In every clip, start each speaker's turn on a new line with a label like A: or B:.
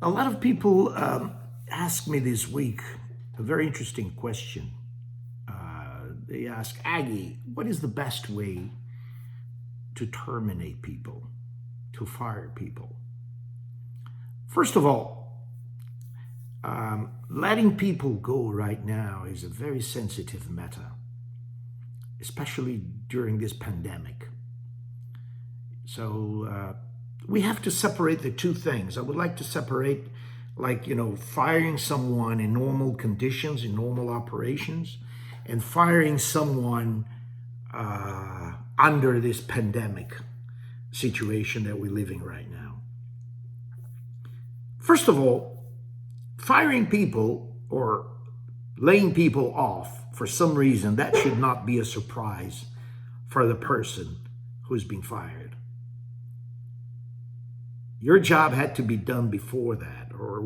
A: A lot of people ask me this week a very interesting question. They ask, Aggie, what is the best way to terminate people, to fire people? First of all, letting people go right now is a very sensitive matter, especially during this pandemic. So we have to separate the two things. I would like to separate, firing someone in normal conditions, in normal operations, and firing someone under this pandemic situation that we're living right now. First of all, firing people or laying people off for some reason, that should not be a surprise for the person who's being fired. Your job had to be done before that, or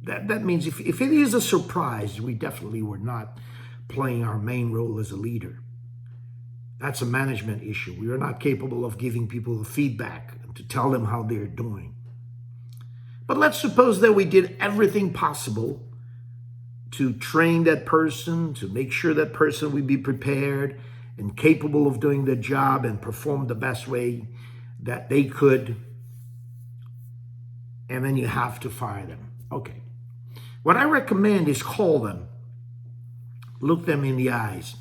A: that means if it is a surprise, we definitely were not playing our main role as a leader. That's a management issue. We are not capable of giving people the feedback to tell them how they're doing. But let's suppose that we did everything possible to train that person, to make sure that person would be prepared and capable of doing the job and perform the best way that they could. And then you have to fire them. Okay. What I recommend is call them, look them in the eyes,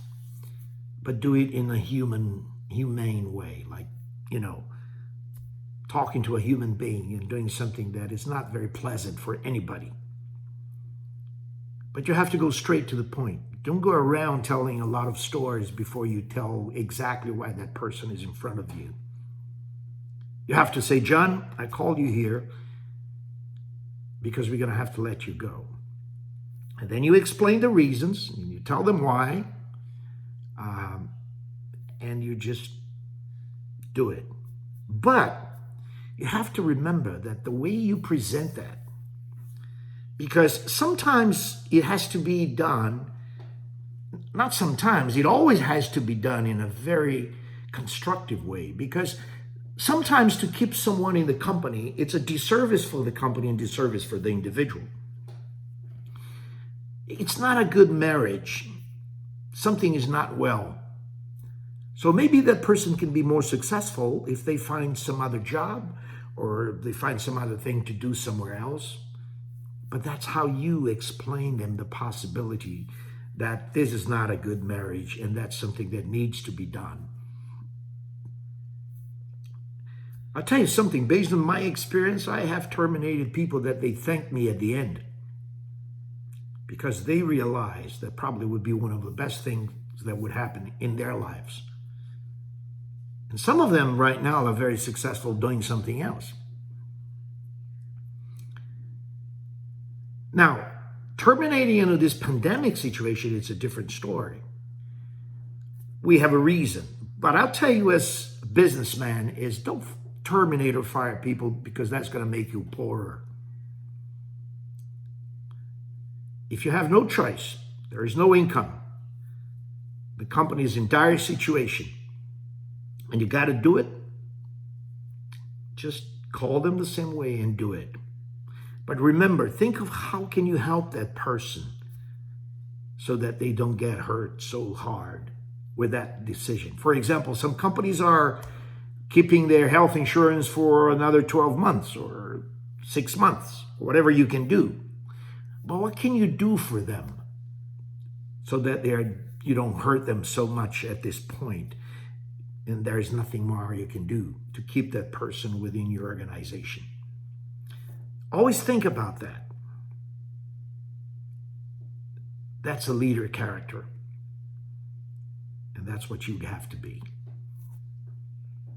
A: but do it in a humane way, like, talking to a human being and doing something that is not very pleasant for anybody. But you have to go straight to the point. Don't go around telling a lot of stories before you tell exactly why that person is in front of you. You have to say, John, I called you here because we're going to have to let you go. And then you explain the reasons, and you tell them why, and you just do it. But you have to remember that the way you present that, because sometimes it has to be done, not sometimes, it always has to be done in a very constructive way, because sometimes to keep someone in the company, it's a disservice for the company and disservice for the individual. It's not a good marriage. Something is not well. So maybe that person can be more successful if they find some other job or they find some other thing to do somewhere else. But that's how you explain them the possibility that this is not a good marriage and that's something that needs to be done. I'll tell you something, based on my experience, I have terminated people that they thanked me at the end because they realized that probably would be one of the best things that would happen in their lives. And some of them right now are very successful doing something else. Now, terminating into this pandemic situation, it's a different story. We have a reason. But I'll tell you as a businessman is don't terminate or fire people because that's going to make you poorer. If you have no choice, there is no income, the company is in dire situation, and you got to do it, just call them the same way and do it. But remember, think of how can you help that person so that they don't get hurt so hard with that decision. For example, some companies are keeping their health insurance for another 12 months or 6 months, or whatever you can do. But what can you do for them so that you don't hurt them so much at this point? And there's nothing more you can do to keep that person within your organization. Always think about that. That's a leader character. And that's what you have to be.